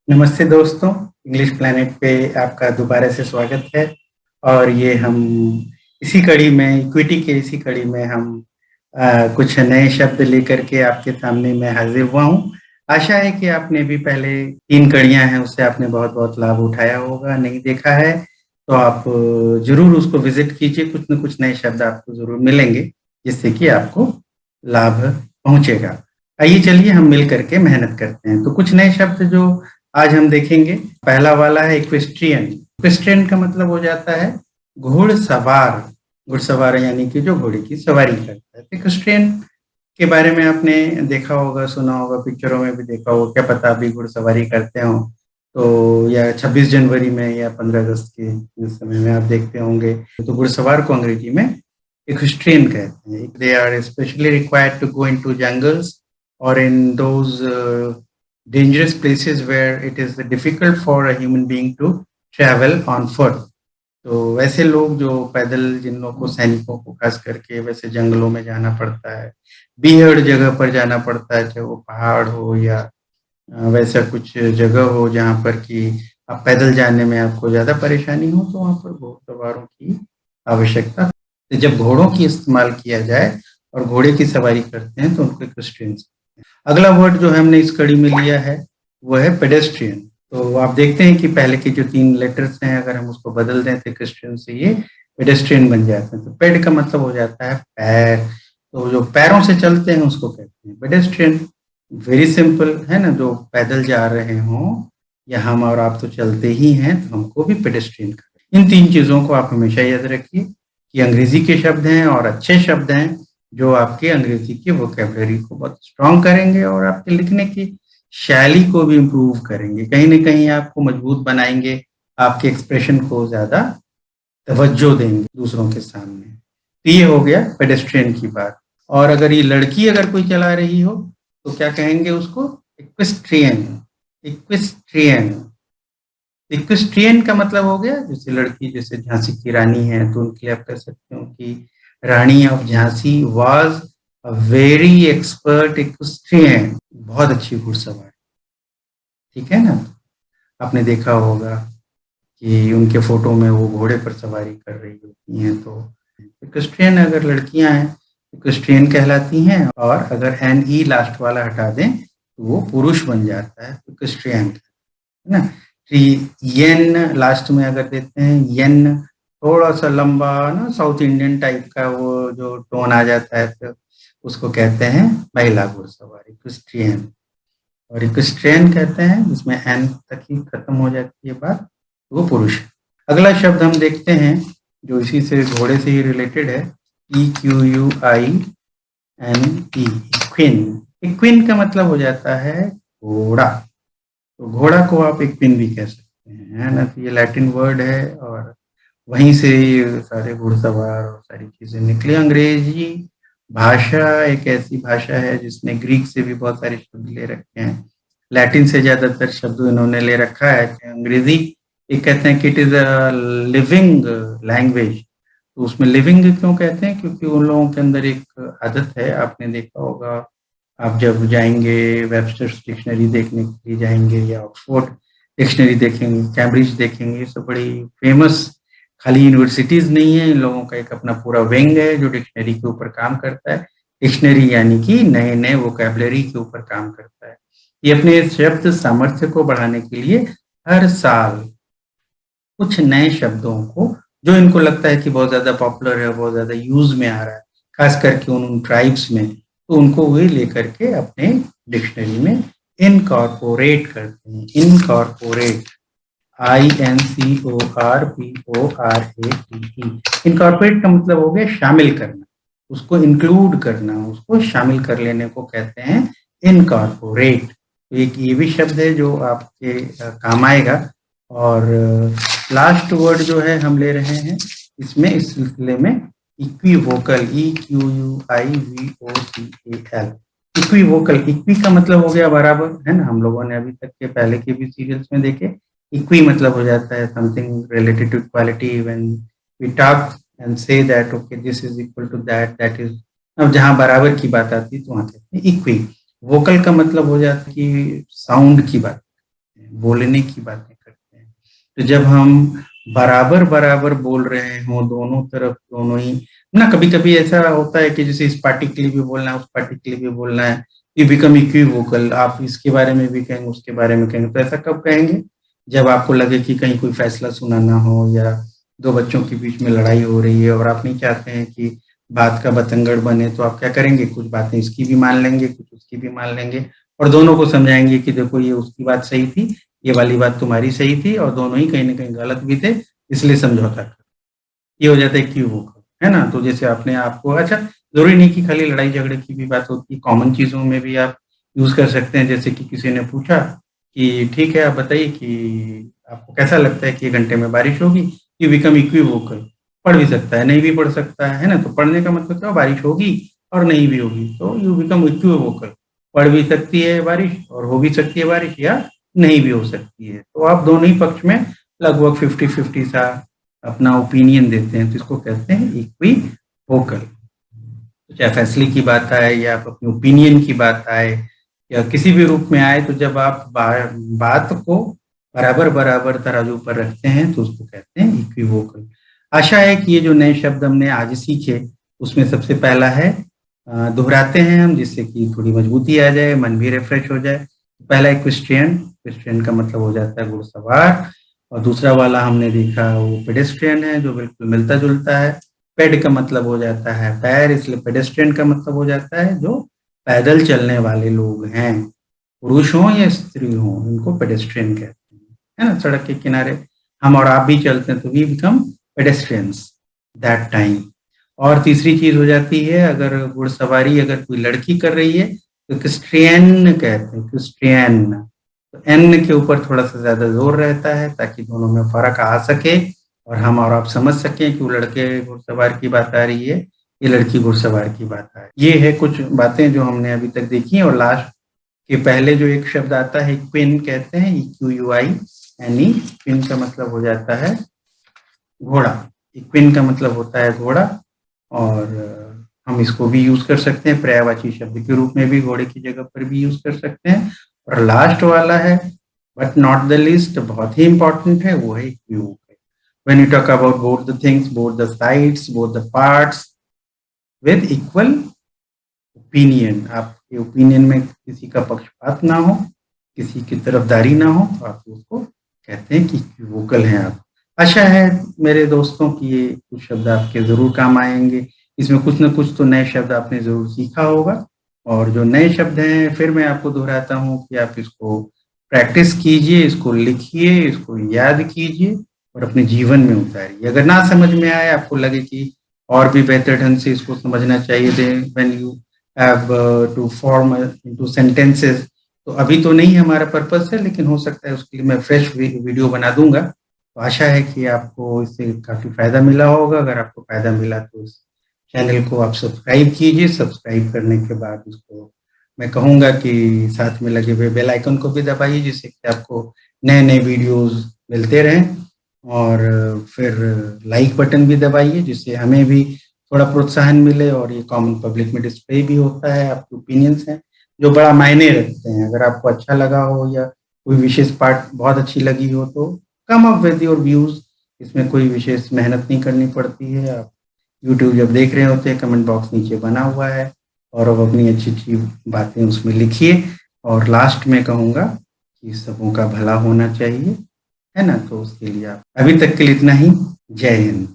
नमस्ते दोस्तों, English planet पे आपका दोबारा से स्वागत है। और ये हम इसी कड़ी में इक्विटी के इसी कड़ी में हम कुछ नए शब्द लेकर के आपके सामने मैं हाजिर हुआ हूँ। आशा है कि आपने भी पहले 3 कड़ियाँ हैं उससे आपने बहुत-बहुत लाभ उठाया होगा, नहीं देखा है तो आप ज़रूर उसको विज़िट कीजिए, कुछ न कुछ नए शब्द आपको ज़रूर मिलेंगे, जिससे कि आपको लाभ पहुँचेगा। आइए चलिए हम मिल कर के मेहनत करते हैं। तो कुछ नए शब्द जो आज हम देखेंगे, पहला वाला है इक्वेस्ट्रियन। इक्वेस्ट्रियन का मतलब हो जाता है घुड़सवार। घुड़सवार यानी कि जो घोड़े की सवारी करता है। इक्वेस्ट्रियन के बारे में आपने देखा होगा, सुना होगा, पिक्चरों में भी देखा होगा, क्या पता अभी घुड़सवारी करते हो तो, या 26 जनवरी में या 15 अगस्त के इस समय में आप देखते होंगे। तो घुड़सवार को अंग्रेजी में इक्वेस्ट्रियन कहते हैं। They are specially required to go into jungles or in those dangerous places where it is difficult for a human being to travel on foot. तो वैसे लोग जो पैदल, जिन लोगों को, सैनिकों को खास करके वैसे जंगलों में जाना पड़ता है, बीहड़ जगह पर जाना पड़ता है, चाहे वो पहाड़ हो या वैसा कुछ जगह हो जहाँ पर कि आप पैदल जाने में आपको ज़्यादा परेशानी हो, तो वहाँ पर घोड़सवारों की आवश्यकता। तो जब घोड़ों की इस्तेमाल किया जाए और घोड़े की सवारी करते हैं तो उनको इक्वेस्ट्रियन। अगला वर्ड जो हमने इस कड़ी में लिया है वो है पेडेस्ट्रियन। तो आप देखते हैं कि पहले के जो 3 लेटर्स हैं, अगर हम उसको बदल दें तो इक्वेस्ट्रियन से ये पेडेस्ट्रियन बन जाते हैं। तो पेड का मतलब हो जाता है पैर, तो जो पैरों से चलते हैं उसको कहते हैं पेडेस्ट्रियन। वेरी सिंपल है ना, जो पैदल जा रहे हों या हम और आप तो चलते ही हैं तो हमको भी पेडेस्ट्रियन कहते हैं। इन 3 चीज़ों को आप हमेशा याद रखिए कि अंग्रेजी के शब्द हैं और अच्छे शब्द हैं जो आपके अंग्रेजी की वोकैबुलरी को बहुत स्ट्रॉन्ग करेंगे और आपके लिखने की शैली को भी इम्प्रूव करेंगे। कहीं न कहीं आपको मजबूत बनाएँगे, आपके एक्सप्रेशन को ज़्यादा तवज्जो देंगे दूसरों के सामने। तो ये हो गया पेडेस्ट्रियन की बात। और अगर ये लड़की अगर कोई चला रही हो तो क्या कहेंगे उसको? इक्वेस्ट्रियन। इक्वेस्ट्रियन। इक्वेस्ट्रियन का मतलब हो गया, जैसे लड़की, जैसे झांसी की रानी है तो उनके लिए आप कह सकते हो कि Rani of Jhansi was a very expert equestrian, बहुत अच्छी घुड़सवार। ठीक है ना? आपने देखा होगा कि उनके फोटो में वो घोड़े पर सवारी कर रही होती हैं। तो इक्वेस्ट्रियन अगर लड़कियां हैं इक्वेस्ट्रियन कहलाती हैं, और अगर एन ई लास्ट वाला हटा दें तो वो पुरुष बन जाता है, इक्वेस्ट्रियन, है ना? येन लास्ट में अगर देते हैं, येन थोड़ा सा लंबा ना साउथ इंडियन टाइप का वो जो टोन आ जाता है, तो उसको कहते हैं महिला घुड़सवार, इक्वेस्ट्रियन। और इक्वेस्ट्रियन कहते हैं जिसमें एन तक ही खत्म हो जाती है बात, वो पुरुष है। अगला शब्द हम देखते हैं जो इसी से, घोड़े से ही रिलेटेड है, EQUIN। इक्विन। इक्विन का मतलब हो जाता है घोड़ा। तो घोड़ा को आप इक्विन भी कह सकते हैं, है ना? तो ये लैटिन वर्ड है और वहीं से ये सारे घुड़सवार और सारी चीजें निकली। अंग्रेजी भाषा एक ऐसी भाषा है जिसने ग्रीक से भी बहुत सारे शब्द ले रखे हैं, लैटिन से ज्यादातर शब्द इन्होंने ले रखा है। अंग्रेजी एक कहते हैं कि it is a living language. तो उसमें लिविंग क्यों कहते हैं? क्योंकि उन लोगों के अंदर एक आदत है, आपने देखा होगा, आप जब जाएंगे वेबस्टर्स डिक्शनरी देखने के लिए जाएंगे या ऑक्सफोर्ड डिक्शनरी देखेंगे, कैम्ब्रिज देखेंगे, सब बड़ी फेमस, खाली यूनिवर्सिटीज नहीं है, इन लोगों का एक अपना पूरा विंग है जो डिक्शनरी के ऊपर काम करता है। डिक्शनरी यानी कि नए नए वोकैबुलरी के ऊपर काम करता है। ये अपने शब्द सामर्थ्य को बढ़ाने के लिए हर साल कुछ नए शब्दों को, जो इनको लगता है कि बहुत ज्यादा पॉपुलर है, बहुत ज्यादा यूज में आ रहा है, खास करके उन ट्राइब्स में, तो उनको वे लेकर के अपने डिक्शनरी में इनकॉर्पोरेट करते हैं। Incorporate, INCORPORATE। इनकॉर्पोरेट का मतलब हो गया शामिल करना, उसको इंक्लूड करना, उसको शामिल कर लेने को कहते हैं इनकॉर्पोरेट। तो एक ये भी शब्द है जो आपके काम आएगा। और लास्ट वर्ड जो है हम ले रहे हैं इसमें, इस सिलसिले में, इक्विवोकल। EQUIVOCAL। इक्विवोकल, इक्वी का मतलब हो गया बराबर, है ना? हम लोगों ने अभी तक के पहले के भी सीरियल्स में देखे, इक्वी मतलब हो जाता है something related to equality. When we talk and say that okay this is equal to that, that is, अब जहाँ बराबर की बात आती है तो वहाँ कहते हैं इक्वी। वोकल का मतलब हो जाता है कि साउंड की बात, बोलने की बातें करते हैं। तो जब हम बराबर बराबर बोल रहे हों दोनों तरफ, दोनों ही ना, कभी कभी ऐसा होता है कि जैसे इस पार्टी के लिए भी बोलना है, उस पार्टी के लिए भी बोलना है, यू बिकम इक्विवोकल, आप इसके बारे में भी कहेंगे, उसके बारे में कहेंगे। तो ऐसा कब कहेंगे? जब आपको लगे कि कहीं कोई फैसला सुनाना हो, या दो बच्चों के बीच में लड़ाई हो रही है और आप नहीं चाहते हैं कि बात का बतंगड़ बने, तो आप क्या करेंगे? कुछ बातें इसकी भी मान लेंगे, कुछ उसकी भी मान लेंगे, और दोनों को समझाएंगे कि देखो ये उसकी बात सही थी, ये वाली बात तुम्हारी सही थी, और दोनों ही कहीं ना कहीं गलत भी थे, इसलिए समझौता कर। ये हो जाता है क्यों वो, है ना? तो जैसे आपने आपको, अच्छा, जरूरी नहीं कि खाली लड़ाई झगड़े की भी बात होती है, कॉमन चीजों में भी आप यूज कर सकते हैं। जैसे कि किसी ने पूछा कि ठीक है, आप बताइए कि आपको कैसा लगता है कि 1 घंटे में बारिश होगी? You become equivocal. पढ़ भी सकता है, नहीं भी पढ़ सकता है ना? तो पढ़ने का मतलब क्या? बारिश होगी और नहीं भी होगी, तो यू बिकम इक्विवोकल। पढ़ भी सकती है बारिश, और हो भी सकती है बारिश, या नहीं भी हो सकती है। तो आप दोनों ही पक्ष में लगभग 50-50 सा अपना ओपिनियन देते हैं, तो इसको कहते हैं इक्विवोकल। तो चाहे फैसले की बात आए, या आप अपने ओपिनियन की बात आए, या किसी भी रूप में आए, तो जब आप बात को बराबर बराबर तराजू पर रखते हैं, तो उसको कहते हैं इक्विवोकल। आशा है कि ये जो नए शब्द हमने आज सीखे, उसमें सबसे पहला है, दोहराते हैं हम, जिससे कि थोड़ी मजबूती आ जाए, मन भी रिफ्रेश हो जाए। पहला इक्विस्ट्रियन, इक्विस्ट्रियन का मतलब हो जाता है घुड़सवार। और दूसरा वाला हमने देखा वो पेडेस्ट्रियन है, जो बिल्कुल मिलता जुलता है। पेड का मतलब हो जाता है पैर, इसलिए पेडेस्ट्रियन का मतलब हो जाता है जो पैदल चलने वाले लोग हैं, पुरुष हों या स्त्री हों, इनको पेडेस्ट्रियन कहते हैं, है ना? सड़क के किनारे हम और आप भी चलते हैं, तो we become pedestrians that time. और तीसरी चीज हो जाती है, अगर घुड़सवारी अगर कोई लड़की कर रही है, तो क्रिस्टियन कहते हैं, क्रिस्टियन। तो एन के ऊपर थोड़ा सा ज्यादा जोर रहता है, ताकि दोनों में फर्क आ सके, और हम और आप समझ सकें कि वो लड़के घुड़सवार की बात आ रही है, ये लड़की घुड़सवार की बात आ रही है। ये है कुछ बातें जो हमने अभी तक देखी हैं। और लास्ट के पहले जो एक शब्द आता है, क्विन कहते हैं, EQUI, यानी क्विन का मतलब हो जाता है घोड़ा। इक्विन का मतलब होता है घोड़ा, और हम इसको भी यूज कर सकते हैं पर्यायवाची शब्द के रूप में भी, घोड़े की जगह पर भी यूज कर सकते हैं। और लास्ट वाला है, बट नॉट द लीस्ट, बहुत ही इंपॉर्टेंट है, वो है equivocal. When you talk about both the things, both the sides, both the parts, with equal opinion, आपके ओपिनियन में किसी का पक्षपात ना हो, किसी की तरफदारी ना हो, तो आप उसको कहते हैं कि इक्विवोकल हैं आप। आशा है मेरे दोस्तों कि ये कुछ शब्द आपके जरूर काम आएंगे। इसमें कुछ ना कुछ तो नए शब्द आपने जरूर सीखा होगा। और जो नए शब्द हैं, फिर मैं आपको दोहराता हूँ कि आप इसको प्रैक्टिस कीजिए, इसको लिखिए, इसको याद कीजिए, और अपने जीवन में उतारिए। अगर ना समझ में आए, आपको लगे कि और भी बेहतर ढंग से इसको समझना चाहिए, थे when you have to form into sentences, तो अभी तो नहीं हमारा पर्पस है, लेकिन हो सकता है उसके लिए मैं फ्रेश वीडियो बना दूंगा। तो आशा है कि आपको इससे काफी फायदा मिला होगा। अगर आपको फायदा मिला तो इस चैनल को आप सब्सक्राइब कीजिए। सब्सक्राइब करने के बाद उसको मैं कहूँगा कि साथ में लगे हुए बेल आइकन को भी दबाइए, जिससे कि आपको नए नए वीडियोस मिलते रहें। और फिर लाइक बटन भी दबाइए, जिससे हमें भी थोड़ा प्रोत्साहन मिले। और ये कॉमन पब्लिक में डिस्प्ले भी होता है, आपके ओपिनियंस हैं जो बड़ा मायने रखते हैं। अगर आपको अच्छा लगा हो, या कोई विशेष पार्ट बहुत अच्छी लगी हो, तो come up with your views. इसमें कोई विशेष मेहनत नहीं करनी पड़ती है। आप यूट्यूब जब देख रहे होते हैं, कमेंट बॉक्स नीचे बना हुआ है, और अब अपनी अच्छी अच्छी बातें उसमें लिखिए। और लास्ट में कहूँगा कि सबों का भला होना चाहिए, है ना? तो उसके लिए आप अभी तक के लिए इतना ही। जय हिंद।